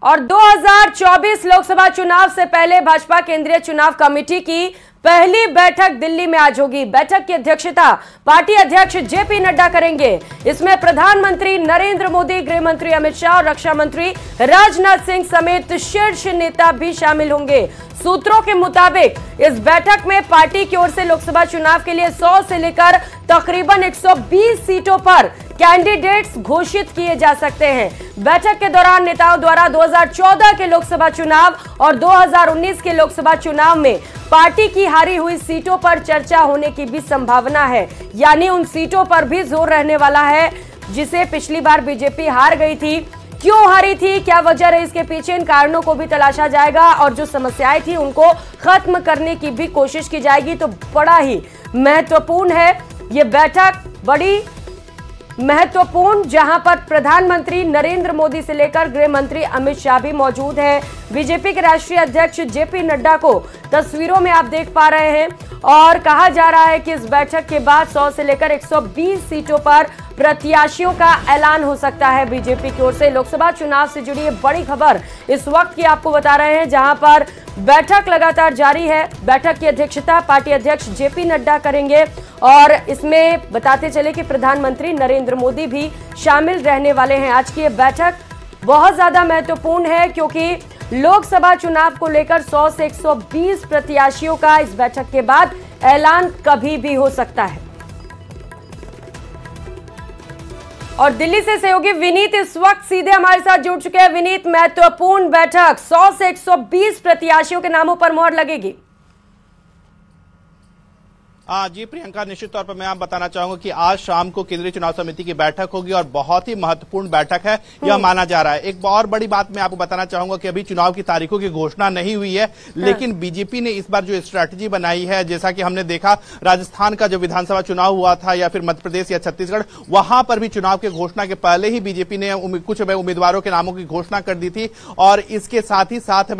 और 2024 लोकसभा चुनाव से पहले भाजपा केंद्रीय चुनाव कमेटी की पहली बैठक दिल्ली में आज होगी। बैठक की अध्यक्षता पार्टी अध्यक्ष जेपी नड्डा करेंगे। इसमें प्रधानमंत्री नरेंद्र मोदी, गृह मंत्री अमित शाह और रक्षा मंत्री राजनाथ सिंह समेत शीर्ष नेता भी शामिल होंगे। सूत्रों के मुताबिक इस बैठक में पार्टी की ओर से लोकसभा चुनाव के लिए 100 से लेकर तकरीबन 120 सीटों पर कैंडिडेट्स घोषित किए जा सकते हैं। बैठक के दौरान नेताओं द्वारा 2014 के लोकसभा चुनाव और 2019 के लोकसभा चुनाव में पार्टी की हारी हुई सीटों पर चर्चा होने की भी संभावना है। यानी उन सीटों पर भी जोर रहने वाला है जिसे पिछली बार बीजेपी हार गई थी। क्यों हारी थी, क्या वजह रही, इसके पीछे इन कारणों को भी तलाशा जाएगा और जो समस्याएं थी उनको खत्म करने की भी कोशिश की जाएगी। तो बड़ा ही महत्वपूर्ण है ये बैठक, बड़ी महत्वपूर्ण, जहां पर प्रधानमंत्री नरेंद्र मोदी से लेकर गृह मंत्री अमित शाह भी मौजूद हैं। बीजेपी के राष्ट्रीय अध्यक्ष जेपी नड्डा को तस्वीरों में आप देख पा रहे हैं और कहा जा रहा है कि इस बैठक के बाद 100 से लेकर 120 सीटों पर प्रत्याशियों का ऐलान हो सकता है बीजेपी की ओर से। लोकसभा चुनाव से जुड़ी ये बड़ी खबर इस वक्त की आपको बता रहे हैं, जहां पर बैठक लगातार जारी है। बैठक की अध्यक्षता पार्टी अध्यक्ष जेपी नड्डा करेंगे और इसमें बताते चले कि प्रधानमंत्री नरेंद्र मोदी भी शामिल रहने वाले हैं। आज की ये बैठक बहुत ज्यादा महत्वपूर्ण है क्योंकि लोकसभा चुनाव को लेकर 100 से 120 प्रत्याशियों का इस बैठक के बाद ऐलान कभी भी हो सकता है। और दिल्ली से सहयोगी विनीत इस वक्त सीधे हमारे साथ जुड़ चुके हैं। विनीत, महत्वपूर्ण बैठक, 100 से 120 प्रत्याशियों के नामों पर मोहर लगेगी। जी प्रियंका, निश्चित तौर पर मैं आप बताना चाहूंगा कि आज शाम को केंद्रीय चुनाव समिति की बैठक होगी और बहुत ही महत्वपूर्ण बैठक है यह माना जा रहा है। एक और बड़ी बात मैं आपको बताना चाहूंगा कि अभी चुनाव की तारीखों की घोषणा नहीं हुई है, लेकिन बीजेपी ने इस बार जो स्ट्रैटेजी बनाई है, जैसा कि हमने देखा राजस्थान का जो विधानसभा चुनाव हुआ था या फिर मध्य प्रदेश या छत्तीसगढ़, वहां पर भी चुनाव की घोषणा के पहले ही बीजेपी ने कुछ उम्मीदवारों के नामों की घोषणा कर दी थी। और इसके साथ ही साथ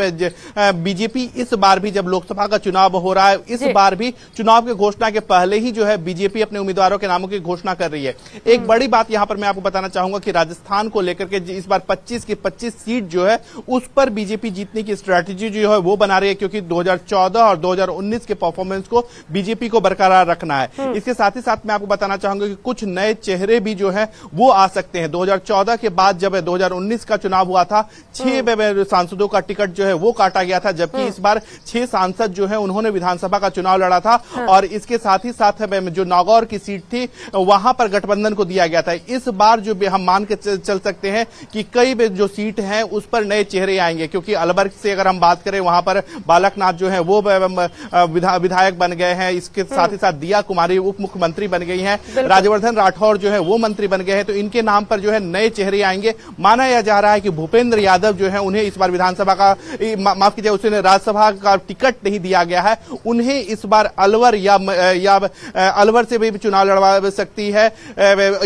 बीजेपी इस बार भी जब लोकसभा का चुनाव हो रहा है, इस बार भी चुनाव की घोषणा के पहले ही जो है बीजेपी अपने उम्मीदवारों के नामों की घोषणा कर रही है। एक बड़ी बात यहां पर मैं आपको बताना चाहूंगा कि राजस्थान को लेकर के इस बार 25 की 25 सीट जो है उस पर बीजेपी जीतने की स्ट्रैटेजी जो है वो बना रही है, क्योंकि 2014 और 2019 के परफॉर्मेंस को बीजेपी को बरकरार रखना है। इसके साथ ही साथ मैं आपको बताना चाहूंगा कि कुछ नए चेहरे भी जो है वो आ सकते हैं। 2014 के बाद जब 2019 का चुनाव हुआ था, 6 सांसदों का टिकट जो है वो काटा गया था, जबकि इस बार 6 सांसद जो है उन्होंने विधानसभा का चुनाव लड़ा था। और इसके साथ ही साथ जो नागौर की सीट थी वहां पर गठबंधन को दिया गया था। इस बार जो हम मान के चल सकते हैं कि कई जो सीट हैं उस पर नए चेहरे आएंगे, क्योंकि अलवर से अगर हम बात करें वहां पर बालकनाथ जो है वो विधायक बन गए हैं। इसके साथ ही साथ दिया कुमारी उप मुख्यमंत्री बन गई हैं, राज्यवर्धन राठौर जो है वो मंत्री बन गए हैं। तो इनके नाम पर जो है नए चेहरे आएंगे। माना यह जा रहा है कि भूपेंद्र यादव जो है उन्हें इस बार विधानसभा का, माफ कीजिए, उन्हें राज्यसभा का टिकट नहीं दिया गया है। उन्हें इस बार अलवर या अलवर से भी चुनाव लड़वा सकती है,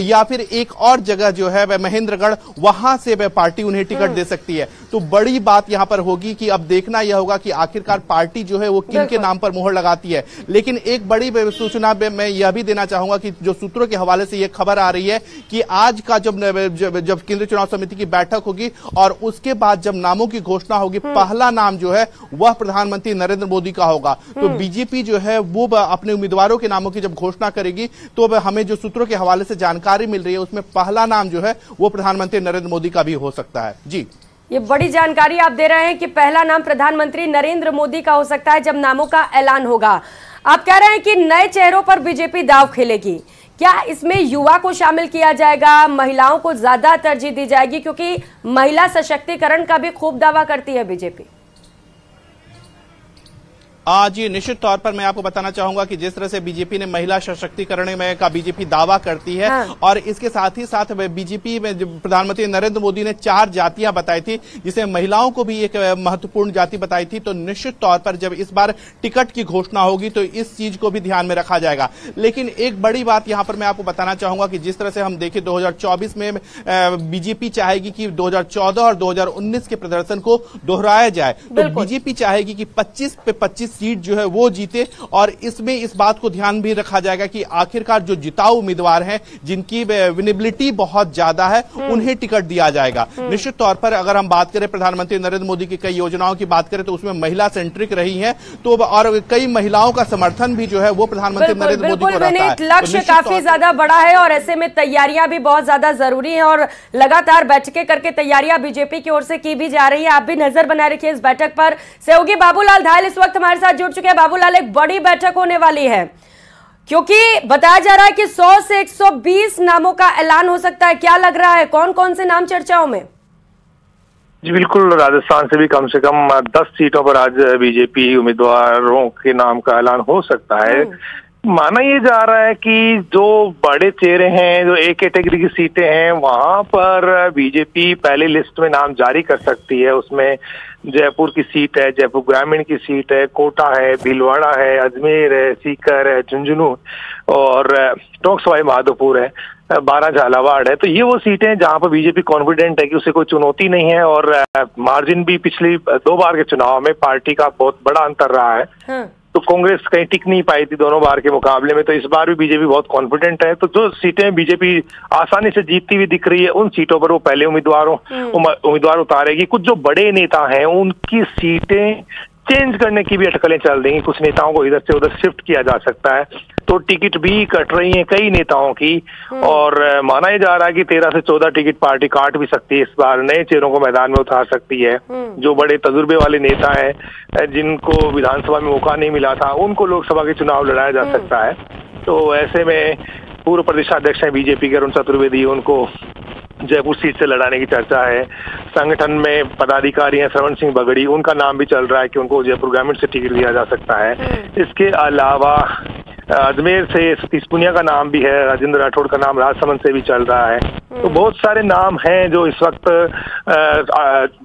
या फिर एक और जगह जो है महेंद्रगढ़, वहां से पार्टी उन्हें टिकट दे सकती है। तो बड़ी बात यहां पर होगी कि अब देखना यह होगा कि आखिरकार पार्टी जो है वो किन के नाम पर मोहर लगाती है। लेकिन एक बड़ी सूचना मैं यह भी देना चाहूंगा कि जो सूत्रों के हवाले से यह खबर आ रही है कि आज का जब केंद्रीय चुनाव समिति की बैठक होगी और उसके बाद जब नामों की घोषणा होगी, पहला नाम जो है वह प्रधानमंत्री नरेंद्र मोदी का होगा। तो बीजेपी जो है वो अपने उम्मीदवारों के नामों की जब घोषणा करेगी तो हमें जो सूत्रों के हवाले से जानकारी मिल रही है उसमें पहला नाम जो है वो प्रधानमंत्री नरेंद्र मोदी का भी हो सकता है। जी, ये बड़ी जानकारी आप दे रहे हैं कि पहला नाम प्रधानमंत्री नरेंद्र मोदी का हो सकता है जब नामों का ऐलान होगा। आप कह रहे हैं कि नए चेहरों पर बीजेपी दांव खेलेगी। क्या इसमें युवा को शामिल किया जाएगा, महिलाओं को ज्यादा तरजीह दी जाएगी, क्योंकि महिला सशक्तिकरण का भी खूब दावा करती है बीजेपी? जी, निश्चित तौर पर मैं आपको बताना चाहूंगा कि जिस तरह से बीजेपी ने महिला सशक्तिकरण में का बीजेपी दावा करती है, और इसके साथ ही साथ बीजेपी में प्रधानमंत्री नरेंद्र मोदी ने 4 जातियां बताई थी, जिसे महिलाओं को भी एक महत्वपूर्ण जाति बताई थी। तो निश्चित तौर पर जब इस बार टिकट की घोषणा होगी तो इस चीज को भी ध्यान में रखा जाएगा। लेकिन एक बड़ी बात यहां पर मैं आपको बताना चाहूंगा कि जिस तरह से हम देखें 2024 में बीजेपी चाहेगी कि 2014 और 2019 के प्रदर्शन को दोहराया जाए। तो बीजेपी चाहेगी कि 25 पे 25 सीट जो है वो जीते। और इसमें इस बात को ध्यान भी रखा जाएगा कि आखिरकार जो जिताऊ उम्मीदवार हैं, जिनकी विनेबिलिटी बहुत ज्यादा है, उन्हें टिकट दिया जाएगा। निश्चित तौर पर अगर हम बात करें प्रधानमंत्री नरेंद्र मोदी की कई योजनाओं की बात करें तो उसमें महिला सेंट्रिक रही है, तो और कई महिलाओं का समर्थन भी जो है वो प्रधानमंत्री नरेंद्र मोदी को रहता है। लक्ष्य काफी ज्यादा बड़ा है और ऐसे में तैयारियां भी बहुत ज्यादा जरूरी है और लगातार बैठकें करके तैयारियां बीजेपी की ओर से की भी जा रही है। आप भी नजर बनाए रखिए इस बैठक पर। सहयोगी बाबूलाल धायल इस वक्त हमारे साथ जुड़ चुके हैं। बाबूलाल, एक बड़ी बैठक होने वाली है क्योंकि बताया जा रहा है कि 100 से 120 नामों का ऐलान हो सकता है। क्या लग रहा है, कौन कौन से नाम चर्चाओं में? जी बिल्कुल, राजस्थान से भी कम 10 सीटों पर आज बीजेपी उम्मीदवारों के नाम का ऐलान हो सकता है। माना ये जा रहा है कि जो बड़े चेहरे हैं, जो एक कैटेगरी की सीटें हैं, वहां पर बीजेपी पहले लिस्ट में नाम जारी कर सकती है। उसमें जयपुर की सीट है, जयपुर ग्रामीण की सीट है, कोटा है, भीलवाड़ा है, अजमेर है, सीकर है, झुंझुनू और टोंक सवाई माधोपुर है, 12 झालावाड़ है। तो ये वो सीटें हैं जहां पर बीजेपी कॉन्फिडेंट है कि उसे कोई चुनौती नहीं है और मार्जिन भी पिछली 2 बार के चुनाव में पार्टी का बहुत बड़ा अंतर रहा है। तो कांग्रेस कहीं टिक नहीं पाई थी दोनों बार के मुकाबले में, तो इस बार भी बीजेपी बहुत कॉन्फिडेंट है। तो जो सीटें बीजेपी आसानी से जीतती हुई दिख रही है, उन सीटों पर वो पहले उम्मीदवार उतारेगी। कुछ जो बड़े नेता हैं उनकी सीटें चेंज करने की भी अटकलें चल रही हैं, कुछ नेताओं को इधर से उधर शिफ्ट किया जा सकता है, तो टिकट भी कट रही हैं कई नेताओं की। और माना यह जा रहा है कि 13 से 14 टिकट पार्टी काट भी सकती है इस बार, नए चेहरों को मैदान में उतार सकती है। जो बड़े तजुर्बे वाले नेता हैं जिनको विधानसभा में मौका नहीं मिला था, उनको लोकसभा के चुनाव लड़ाया जा सकता है। तो ऐसे में पूर्व प्रदेशाध्यक्ष हैं बीजेपी के अरुण चतुर्वेदी, उनको जयपुर सीट से लड़ाने की चर्चा है। संगठन में पदाधिकारी हैं श्रवण सिंह बगड़ी, उनका नाम भी चल रहा है कि उनको जयपुर ग्रामीण से टिकट दिया जा सकता है। इसके अलावा अजमेर से सतीश पुनिया का नाम भी है, राजेंद्र राठौड़ का नाम राजसमंद से भी चल रहा है। तो बहुत सारे नाम हैं जो इस वक्त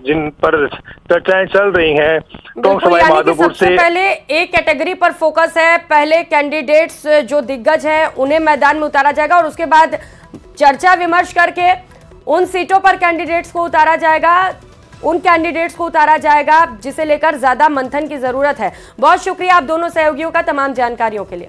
जिन पर चर्चाएं चल रही हैं। टोंक सवाई माधोपुर से पहले एक कैटेगरी पर फोकस है, पहले कैंडिडेट्स जो दिग्गज हैं उन्हें मैदान में उतारा जाएगा और उसके बाद चर्चा विमर्श करके उन सीटों पर कैंडिडेट्स को उतारा जाएगा जिसे लेकर ज्यादा मंथन की जरूरत है। बहुत शुक्रिया आप दोनों सहयोगियों का तमाम जानकारियों के लिए।